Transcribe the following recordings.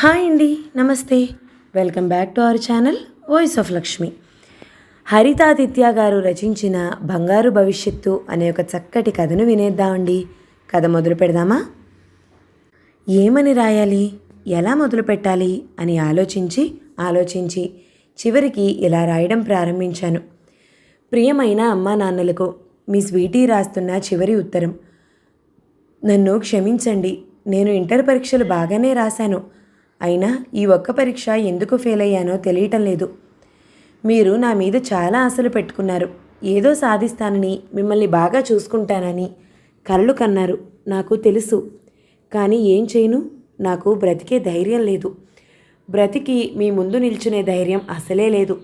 Hi అండి, నమస్తే. Welcome back to our channel voice of Lakshmi. Harithaditya గారు రచించిన బంగారు భవిష్యత్తు అనే ఒక చక్కటి కథను వినేద్దామండి. కథ మొదలు పెడదామా? ఏమని రాయాలి, ఎలా మొదలు పెట్టాలి అని ఆలోచించి చివరికి ఇలా రాయడం ప్రారంభించాను. ప్రియమైన అమ్మా నాన్నలకు మీ స్వీటీ రాస్తున్న చివరి ఉత్తరం. నన్ను క్షమించండి, నేను ఇంటర్ పరీక్షలు బాగానే రాశాను. అయినా ఈ ఒక్క పరీక్ష ఎందుకు ఫెయిల్ అయ్యానో తెలియటం లేదు. మీరు నా మీద చాలా ఆశలు పెట్టుకున్నారు. ఏదో సాధిస్తానని, మిమ్మల్ని బాగా చూసుకుంటానని కలలు కన్నారు. నాకు తెలుసు. కానీ ఏం చేయను, నాకు బ్రతికే ధైర్యం లేదు. బ్రతికి మీ ముందు నిల్చునే ధైర్యం అసలే లేదు.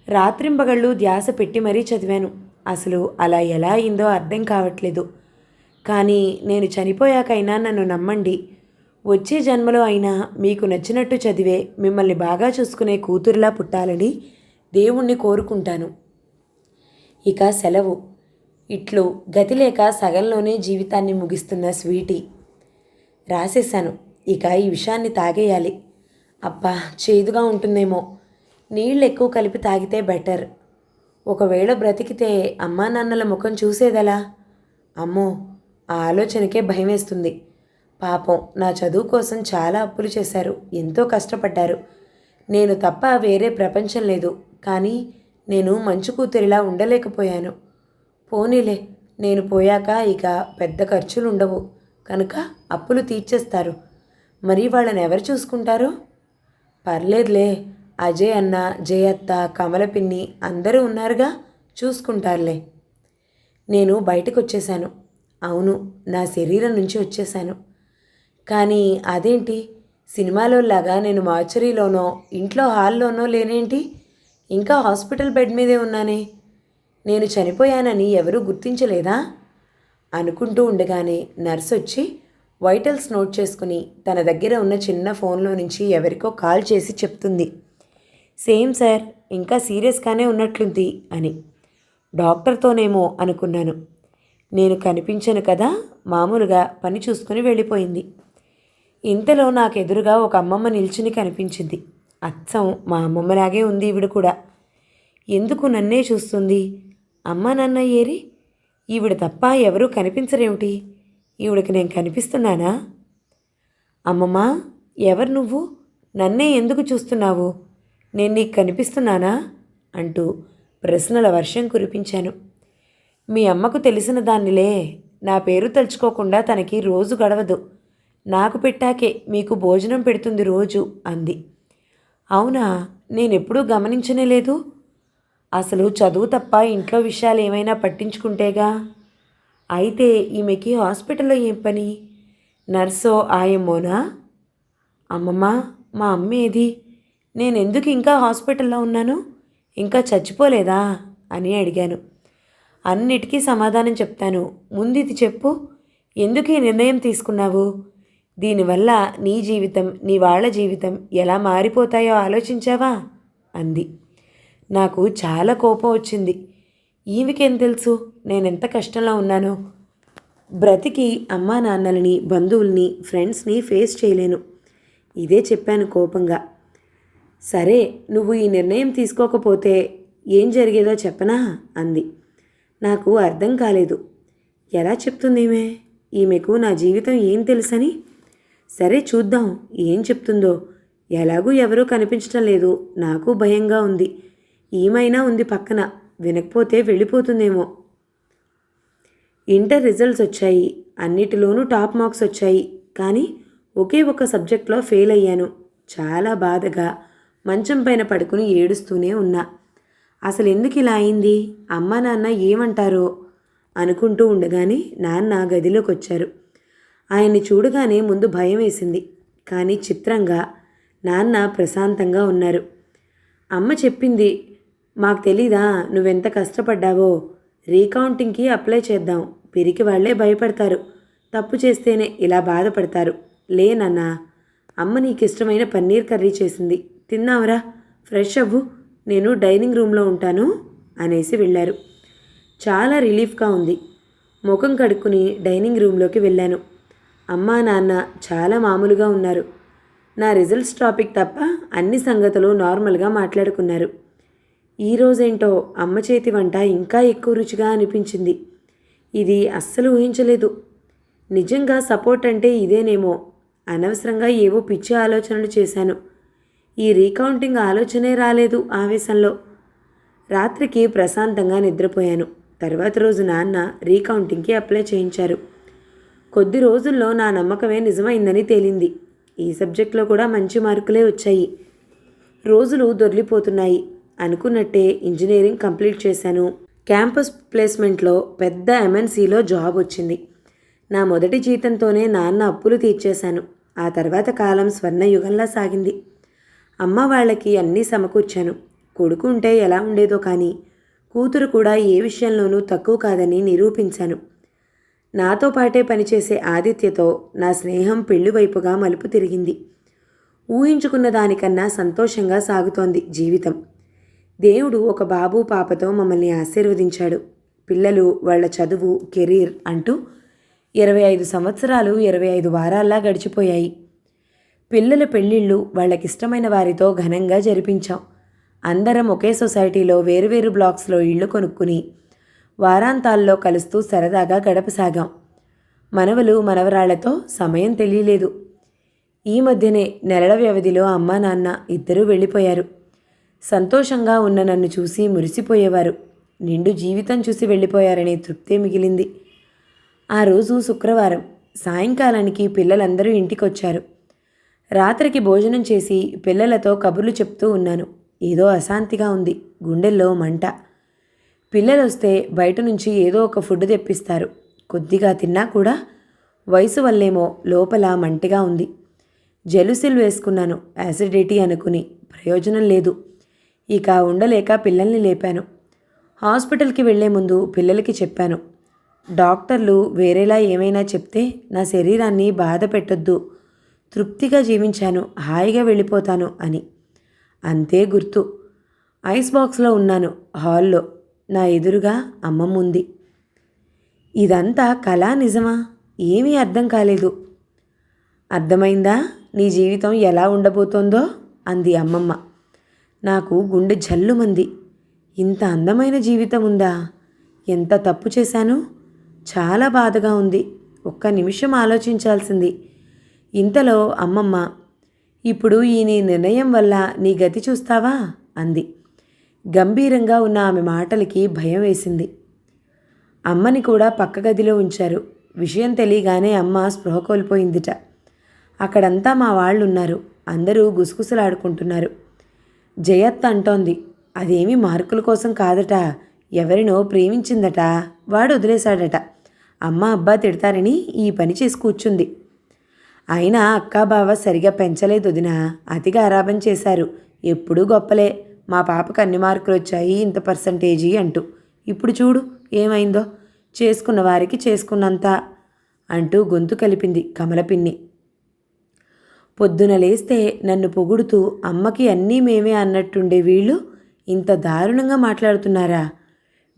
రాత్రింబగళ్ళు ధ్యాస పెట్టి మరీ చదివాను. అసలు అలా ఎలా అయిందో అర్థం కావట్లేదు. కానీ నేను చనిపోయాకైనా నన్ను నమ్మండి. వచ్చే జన్మలో అయినా మీకు నచ్చినట్టు చదివే, మిమ్మల్ని బాగా చూసుకునే కూతురులా పుట్టాలని దేవుణ్ణి కోరుకుంటాను. ఇక సెలవు. ఇట్లు గతిలేక సగంలోనే జీవితాన్ని ముగిస్తున్న స్వీటీ. రాసేశాను. ఇక ఈ విషయాన్ని తాగేయాలి. అబ్బా, చేదుగా ఉంటుందేమో. నీళ్ళు ఎక్కువ కలిపి తాగితే బెటర్. ఒకవేళ బ్రతికితే అమ్మా నాన్నల ముఖం చూసేదెలా? అమ్మో, ఆ ఆలోచనకే భయం వేస్తుంది. పాపం, నా చదువు కోసం చాలా అప్పులు చేశారు, ఎంతో కష్టపడ్డారు. నేను తప్ప వేరే ప్రపంచం లేదు. కానీ నేను మంచు కూతురిలా ఉండలేకపోయాను. పోనీలే, నేను పోయాక ఇక పెద్ద ఖర్చులు ఉండవు కనుక అప్పులు తీర్చేస్తారు. మరి వాళ్ళని ఎవరు చూసుకుంటారు? పర్లేదులే, అజయ్ అన్న, జయత్త, కమల పిన్ని అందరూ ఉన్నారుగా, చూసుకుంటారులే. నేను బయటకు వచ్చేశాను. అవును, నా శరీరం నుంచి వచ్చేశాను. కానీ అదేంటి, సినిమాలోలాగా నేను మార్చరీలోనో ఇంట్లో హాల్లోనో లేనేంటి? ఇంకా హాస్పిటల్ బెడ్ మీదే ఉన్నానే. నేను చనిపోయానని ఎవరూ గుర్తించలేదా? అనుకుంటూ ఉండగానే నర్స్ వచ్చి వైటల్స్ నోట్ చేసుకుని తన దగ్గర ఉన్న చిన్న ఫోన్లో నుంచి ఎవరికో కాల్ చేసి చెప్తుంది. సేమ్ సార్, ఇంకా సీరియస్గానే ఉన్నట్లుంది అని. డాక్టర్తోనేమో అనుకున్నాను. నేను కనిపించను కదా, మామూలుగా పని చూసుకుని వెళ్ళిపోయింది. ఇంతలో నాకు ఎదురుగా ఒక అమ్మమ్మ నిల్చుని కనిపించింది. అచ్చం మా అమ్మమ్మలాగే ఉంది ఈవిడ కూడా. ఎందుకు నన్నే చూస్తుంది? అమ్మ నాన్న ఏరి? ఈవిడ తప్ప ఎవరూ కనిపించరేమిటి? ఈవిడకి నేను కనిపిస్తున్నానా? అమ్మమ్మ, ఎవరు నువ్వు? నన్నే ఎందుకు చూస్తున్నావు? నేను నీకు కనిపిస్తున్నానా అంటూ ప్రశ్నల వర్షం కురిపించాను. మీ అమ్మకు తెలిసిన దాన్నిలే. నా పేరు తలుచుకోకుండా తనకి రోజు గడవదు. నాకు పెట్టాకే మీకు భోజనం పెడుతుంది రోజు అంది. అవునా, నేనెప్పుడూ గమనించనే లేదు. అసలు చదువు తప్ప ఇంట్లో విషయాలు ఏమైనా పట్టించుకుంటేగా. అయితే ఈమెకి హాస్పిటల్లో ఏం పని? నర్సో ఆయమ్మోనా? అమ్మమ్మ, మా అమ్మ ఏది? నేనెందుకు ఇంకా హాస్పిటల్లో ఉన్నాను? ఇంకా చచ్చిపోలేదా అని అడిగాను. అన్నిటికీ సమాధానం చెప్తాను. ముందు ఇది చెప్పు, ఎందుకు ఈ నిర్ణయం తీసుకున్నావు? దీనివల్ల నీ జీవితం, నీ వాళ్ళ జీవితం ఎలా మారిపోతాయో ఆలోచించావా అంది. నాకు చాలా కోపం వచ్చింది. ఈమెకేం తెలుసు నేనెంత కష్టంలో ఉన్నానో? బ్రతికి అమ్మా నాన్నలని, బంధువుల్ని, ఫ్రెండ్స్ని ఫేస్ చేయలేను. ఇదే చెప్పాను కోపంగా. సరే, నువ్వు ఈ నిర్ణయం తీసుకోకపోతే ఏం జరిగేదో చెప్పనా అంది. నాకు అర్థం కాలేదు. ఎలా చెప్తుంది ఈమెకు నా జీవితం ఏం తెలుసని? సరే చూద్దాం ఏం చెప్తుందో. ఎలాగూ ఎవరూ కనిపించటం లేదు. నాకు భయంగా ఉంది. ఏమైనా ఉంది పక్కన, వినకపోతే వెళ్ళిపోతుందేమో. ఇంటర్ రిజల్ట్స్ వచ్చాయి. అన్నిటిలోనూ టాప్ మార్క్స్ వచ్చాయి. కానీ ఒకే ఒక సబ్జెక్ట్లో ఫెయిల్ అయ్యాను. చాలా బాధగా మంచం పైన పడుకుని ఏడుస్తూనే ఉన్నా. అసలు ఎందుకు ఇలా అయింది? అమ్మా నాన్న ఏమంటారో అనుకుంటూ ఉండగానే నాన్న గదిలోకి వచ్చారు. ఆయన్ని చూడగానే ముందు భయం వేసింది. కానీ చిత్రంగా నాన్న ప్రశాంతంగా ఉన్నారు. అమ్మ చెప్పింది, మాకు తెలీదా నువ్వెంత కష్టపడ్డావో? రీకౌంటింగ్కి అప్లై చేద్దాం. పిరికి వాళ్లే భయపడతారు. తప్పు చేస్తేనే ఇలా బాధపడతారు. లే నాన్న, అమ్మ నీకు ఇష్టమైన పన్నీర్ కర్రీ చేసింది, తిన్నావురా, ఫ్రెష్ అవ్వు, నేను డైనింగ్ రూమ్లో ఉంటాను అనేసి వెళ్ళారు. చాలా రిలీఫ్గా ఉంది. ముఖం కడుక్కుని డైనింగ్ రూమ్లోకి వెళ్ళాను. అమ్మా నాన్న చాలా మామూలుగా ఉన్నారు. నా రిజల్ట్స్ టాపిక్ తప్ప అన్ని సంగతులు నార్మల్గా మాట్లాడుకున్నారు. ఈరోజేంటో అమ్మ చేతి వంట ఇంకా ఎక్కువ రుచిగా అనిపించింది. ఇది అస్సలు ఊహించలేదు. నిజంగా సపోర్ట్ అంటే ఇదేనేమో. అనవసరంగా ఏవో పిచ్చి ఆలోచనలు చేశాను. ఈ రీకౌంటింగ్ ఆలోచనే రాలేదు ఆవేశంలో. రాత్రికి ప్రశాంతంగా నిద్రపోయాను. తర్వాత రోజు నాన్న రీకౌంటింగ్కి అప్లై చేయించారు. కొద్ది రోజుల్లో నా నమ్మకమే నిజమైందని తేలింది. ఈ సబ్జెక్ట్లో కూడా మంచి మార్కులే వచ్చాయి. రోజులు దొర్లిపోతున్నాయి. అనుకున్నట్టే ఇంజనీరింగ్ కంప్లీట్ చేశాను. క్యాంపస్ ప్లేస్మెంట్లో పెద్ద ఎంఎన్సీలో జాబ్ వచ్చింది. నా మొదటి జీతంతోనే నాన్న అప్పులు తీర్చేశాను. ఆ తర్వాత కాలం స్వర్ణయుగంలా సాగింది. అమ్మ వాళ్ళకి అన్నీ సమకూర్చాను. కొడుకు ఉంటే ఎలా ఉండేదో కానీ కూతురు కూడా ఏ విషయంలోనూ తక్కువ కాదని నిరూపించాను. నాతో పాటే పనిచేసే ఆదిత్యతో నా స్నేహం పెళ్లి వైపుగా మలుపు తిరిగింది. ఊహించుకున్న దానికన్నా సంతోషంగా సాగుతోంది జీవితం. దేవుడు ఒక బాబు పాపతో మమ్మల్ని ఆశీర్వదించాడు. పిల్లలు, వాళ్ళ చదువు, కెరీర్ అంటూ 25 సంవత్సరాలు 25 వారాల్లా గడిచిపోయాయి. పిల్లల పెళ్ళిళ్ళు వాళ్ళకిష్టమైన వారితో ఘనంగా జరిపించాం. అందరం ఒకే సొసైటీలో వేరువేరు బ్లాక్స్లో ఇళ్ళు కొనుక్కుని వారాంతాల్లో కలుస్తూ సరదాగా గడపసాగాం. మనవలు మనవరాళ్లతో సమయం తెలియలేదు. ఈ మధ్యనే నెలల వ్యవధిలో అమ్మా నాన్న ఇద్దరూ వెళ్ళిపోయారు. సంతోషంగా ఉన్న నన్ను చూసి మురిసిపోయేవారు. నిండు జీవితం చూసి వెళ్ళిపోయారనే తృప్తే మిగిలింది. ఆ రోజు శుక్రవారం సాయంకాలానికి పిల్లలందరూ ఇంటికొచ్చారు. రాత్రికి భోజనం చేసి పిల్లలతో కబుర్లు చెప్తూ ఉన్నాను. ఏదో అశాంతిగా ఉంది. గుండెల్లో మంట. పిల్లలొస్తే బయట నుంచి ఏదో ఒక ఫుడ్ తెప్పిస్తారు. కొద్దిగా తిన్నా కూడా వయసు వల్లేమో లోపల మంటగా ఉంది. జెలుసిల్ వేసుకున్నాను. యాసిడిటీ అనుకుని ప్రయోజనం లేదు. ఇక ఉండలేక పిల్లల్ని లేపాను. హాస్పిటల్కి వెళ్లే ముందు పిల్లలకి చెప్పాను, డాక్టర్లు వేరేలా ఏమైనా చెప్తే నా శరీరాన్ని బాధ పెట్టొద్దు, తృప్తిగా జీవించాను, హాయిగా వెళ్ళిపోతాను అని. అంతే గుర్తు. ఐస్ బాక్స్లో ఉన్నాను. హాల్లో నా ఎదురుగా అమ్మమ్మ ఉంది. ఇదంతా కళా నిజమా? ఏమీ అర్థం కాలేదు. అర్థమైందా నీ జీవితం ఎలా ఉండబోతోందో అంది అమ్మమ్మ. నాకు గుండె జల్లుమంది. ఇంత అందమైన జీవితం ఉందా? ఎంత తప్పు చేశాను? చాలా బాధగా ఉంది. ఒక్క నిమిషం ఆలోచించాల్సింది. ఇంతలో అమ్మమ్మ, ఇప్పుడు ఈ నీ నిర్ణయం వల్ల నీ గతి చూస్తావా అంది. గంభీరంగా ఉన్న ఆమె మాటలకి భయం వేసింది. అమ్మని కూడా పక్క గదిలో ఉంచారు. విషయం తెలియగానే అమ్మ స్పృహ కోల్పోయిందిట. అక్కడంతా మా వాళ్ళున్నారు. అందరూ గుసగుసలాడుకుంటున్నారు. జయత్త అంటోంది, అదేమీ మార్కుల కోసం కాదట, ఎవరినో ప్రేమించిందట, వాడు వదిలేశాడట. అమ్మ అబ్బా తిడతారని ఈ పని చేసి కూర్చుంది. అయినా అక్కా బావ సరిగా పెంచలేదు వదినా, అతిగా ఆరాబం చేశారు. ఎప్పుడూ గొప్పలే, మా పాపకు అన్ని మార్కులు వచ్చాయి, ఇంత పర్సంటేజీ అంటూ. ఇప్పుడు చూడు ఏమైందో, చేసుకున్న వారికి చేసుకున్నంత అంటూ గొంతు కలిపింది కమలపిన్ని. పొద్దున లేస్తే నన్ను పొగుడుతూ అమ్మకి అన్నీ మేమే అన్నట్టుండే వీళ్ళు ఇంత దారుణంగా మాట్లాడుతున్నారా?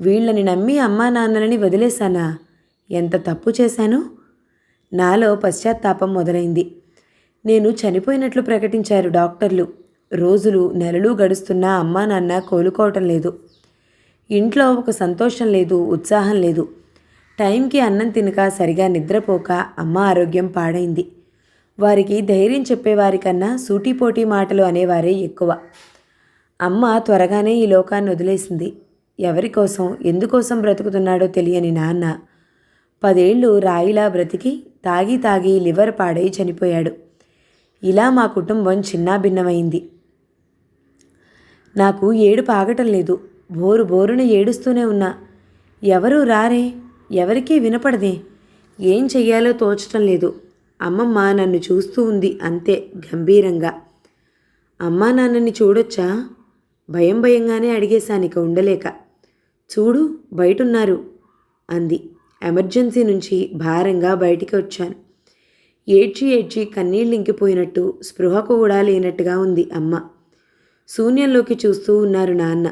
వీళ్ళని నమ్మి అమ్మా నాన్నలని వదిలేశానా? ఎంత తప్పు చేశాను? నాలో పశ్చాత్తాపం మొదలైంది. నేను చనిపోయినట్లు ప్రకటించారు డాక్టర్లు. రోజులు నెలలు గడుస్తున్నా అమ్మా నాన్న కోలుకోవటం లేదు. ఇంట్లో ఒక సంతోషం లేదు, ఉత్సాహం లేదు. టైంకి అన్నం తినక సరిగా నిద్రపోక అమ్మ ఆరోగ్యం పాడైంది. వారికి ధైర్యం చెప్పేవారికన్నా సూటిపోటీ మాటలు అనేవారే ఎక్కువ. అమ్మ త్వరగానే ఈ లోకాన్ని వదిలేసింది. ఎవరి కోసం ఎందుకోసం బ్రతుకుతున్నాడో తెలియని నాన్న 10 ఏళ్ళు రాయిలా బ్రతికి తాగి తాగి లివర్ పాడై చనిపోయాడు. ఇలా మా కుటుంబం చిన్నాభిన్నమైంది. నాకు ఏడుపు ఆగటం లేదు. బోరు బోరున ఏడుస్తూనే ఉన్నా. ఎవరూ రారే, ఎవరికీ వినపడదే. ఏం చెయ్యాలో తోచటం లేదు. అమ్మమ్మ నన్ను చూస్తూ ఉంది అంతే గంభీరంగా. అమ్మా నాన్నని చూడొచ్చా? భయం భయంగానే అడిగేశానిక ఉండలేక. చూడు బయటున్నారు అంది. ఎమర్జెన్సీ నుంచి భారంగా బయటికి వచ్చాను. ఏడ్చి ఏడ్చి కన్నీళ్ళు ఇంకిపోయినట్టు, స్పృహ కూడా లేనట్టుగా ఉంది అమ్మ. శూన్యంలోకి చూస్తూ ఉన్నారు నాన్న.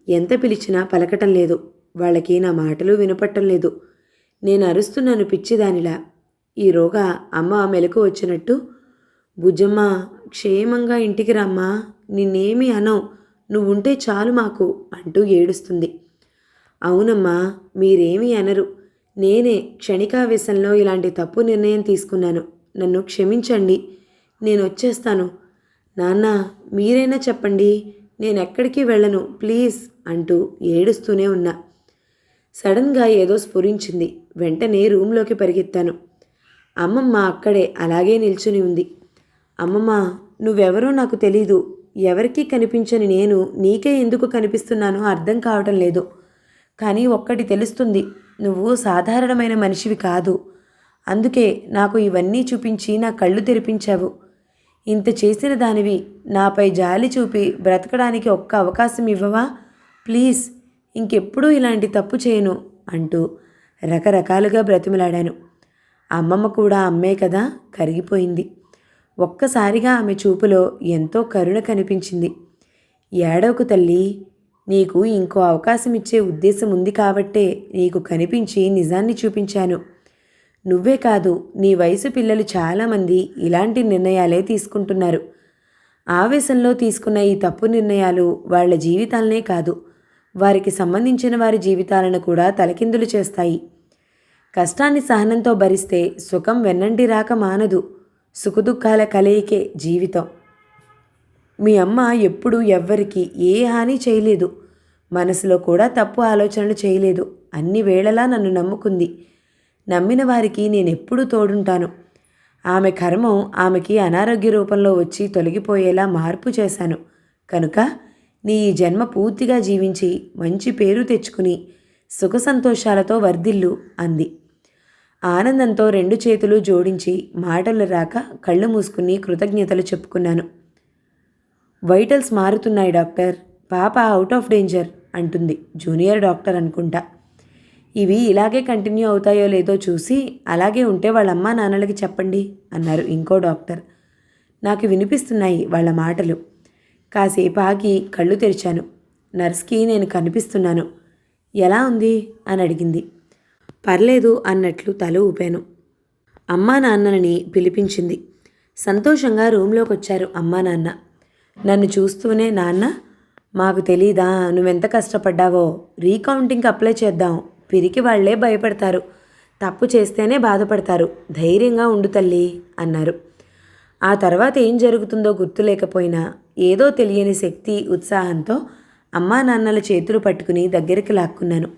ఎంత పిలిచినా పలకటం లేదు. వాళ్ళకి నా మాటలు వినపట్టం లేదు. నేను అరుస్తున్నాను పిచ్చిదానిలా. ఈరోగా అమ్మ మెలకు వచ్చినట్టు బుజ్జమ్మ, క్షేమంగా ఇంటికి రమ్మా, నిన్నేమీ అనవు, నువ్వుంటే చాలు మాకు అంటూ ఏడుస్తుంది. అవునమ్మా, మీరేమీ అనరు. నేనే క్షణికావేశంలో ఇలాంటి తప్పు నిర్ణయం తీసుకున్నాను. నన్ను క్షమించండి. నేను వచ్చేస్తాను. నాన్న, మీరైనా చెప్పండి, నేనెక్కడికి వెళ్ళను ప్లీజ్ అంటూ ఏడుస్తూనే ఉన్నా. సడన్గా ఏదో స్ఫురించింది. వెంటనే రూంలోకి పరిగెత్తాను. అమ్మమ్మ అక్కడే అలాగే నిల్చుని ఉంది. అమ్మమ్మ, నువ్వెవరో నాకు తెలీదు. ఎవరికీ కనిపించని నేను నీకే ఎందుకు కనిపిస్తున్నానో అర్థం కావటం లేదు. కానీ ఒక్కటి తెలుస్తుంది, నువ్వు సాధారణమైన మనిషివి కాదు. అందుకే నాకు ఇవన్నీ చూపించి నా కళ్ళు తెరిపించావు. ఇంత చేసిన దానివి నాపై జాలి చూపి బ్రతకడానికి ఒక్క అవకాశం ఇవ్వవా ప్లీజ్? ఇంకెప్పుడూ ఇలాంటి తప్పు చేయను అంటూ రకరకాలుగా బ్రతిమలాడాను. అమ్మమ్మ కూడా అమ్మే కదా, కరిగిపోయింది. ఒక్కసారిగా ఆమె చూపులో ఎంతో కరుణ కనిపించింది. ఏడవకు తల్లి, నీకు ఇంకో అవకాశం ఇచ్చే ఉద్దేశం ఉంది కాబట్టే నీకు కనిపించి నిజాన్ని చూపించాను. నువ్వే కాదు, నీ వయసు పిల్లలు చాలామంది ఇలాంటి నిర్ణయాలే తీసుకుంటున్నారు. ఆవేశంలో తీసుకున్న ఈ తప్పు నిర్ణయాలు వాళ్ళ జీవితాలనే కాదు, వారికి సంబంధించిన వారి జీవితాలను కూడా తలకిందులు చేస్తాయి. కష్టాన్ని సహనంతో భరిస్తే సుఖం వెన్నంటి రాక మానదు. సుఖదుఖాల కలయికే జీవితం. మీ అమ్మ ఎప్పుడూ ఎవ్వరికి ఏ హాని చేయలేదు. మనసులో కూడా తప్పు ఆలోచనలు చేయలేదు. అన్ని వేళలా నన్ను నమ్ముకుంది. నమ్మిన వారికి నేనెప్పుడూ తోడుంటాను. ఆమె కర్మం ఆమెకి అనారోగ్య రూపంలో వచ్చి తొలగిపోయేలా మార్పు చేశాను. కనుక నీ ఈ జన్మ పూర్తిగా జీవించి మంచి పేరు తెచ్చుకుని సుఖ సంతోషాలతో వర్ధిల్లు అంది. ఆనందంతో రెండు చేతులు జోడించి మాటలు రాక కళ్ళు మూసుకుని కృతజ్ఞతలు చెప్పుకున్నాను. వైటల్స్ మారుతున్నాయి డాక్టర్, పాప అవుట్ ఆఫ్ డేంజర్ అంటుంది. జూనియర్ డాక్టర్ అనుకుంటా. ఇవి ఇలాగే కంటిన్యూ అవుతాయో లేదో చూసి అలాగే ఉంటే వాళ్ళ అమ్మా నాన్నలకి చెప్పండి అన్నారు ఇంకో డాక్టర్. నాకు వినిపిస్తున్నాయి వాళ్ళ మాటలు. కాసేపు ఆగి కళ్ళు తెరిచాను. నర్స్కి నేను కనిపిస్తున్నాను. ఎలా ఉంది అని అడిగింది. పర్లేదు అన్నట్లు తల ఊపాను. అమ్మా నాన్నని పిలిపించింది. సంతోషంగా రూంలోకి వచ్చారు అమ్మా నాన్న. నన్ను చూస్తూనే, నాన్న, మాకు తెలీదా నువ్వెంత కష్టపడ్డావో, రీకౌంటింగ్కి అప్లై చేద్దాం, పిరికి వాళ్లే భయపడతారు, తప్పు చేస్తేనే బాధపడతారు, ధైర్యంగా ఉండు తల్లి అన్నారు. ఆ తర్వాత ఏం జరుగుతుందో గుర్తులేకపోయినా ఏదో తెలియని శక్తి, ఉత్సాహంతో అమ్మా నాన్నల చేతులు పట్టుకుని దగ్గరికి లాక్కున్నాను.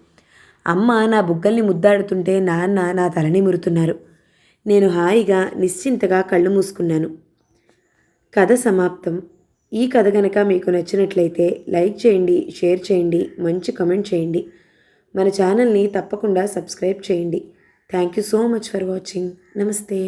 అమ్మ నా బుగ్గల్ని ముద్దాడుతుంటే నాన్న నా తలని మురుతున్నారు. నేను హాయిగా నిశ్చింతగా కళ్ళు మూసుకున్నాను. కథ సమాప్తం. ఈ కథ గనక మీకు నచ్చినట్లయితే లైక్ చేయండి, షేర్ చేయండి, మంచి కమెంట్ చేయండి. మన ఛానల్ని తప్పకుండా సబ్స్క్రైబ్ చేయండి. Thank you so much for watching. నమస్తే.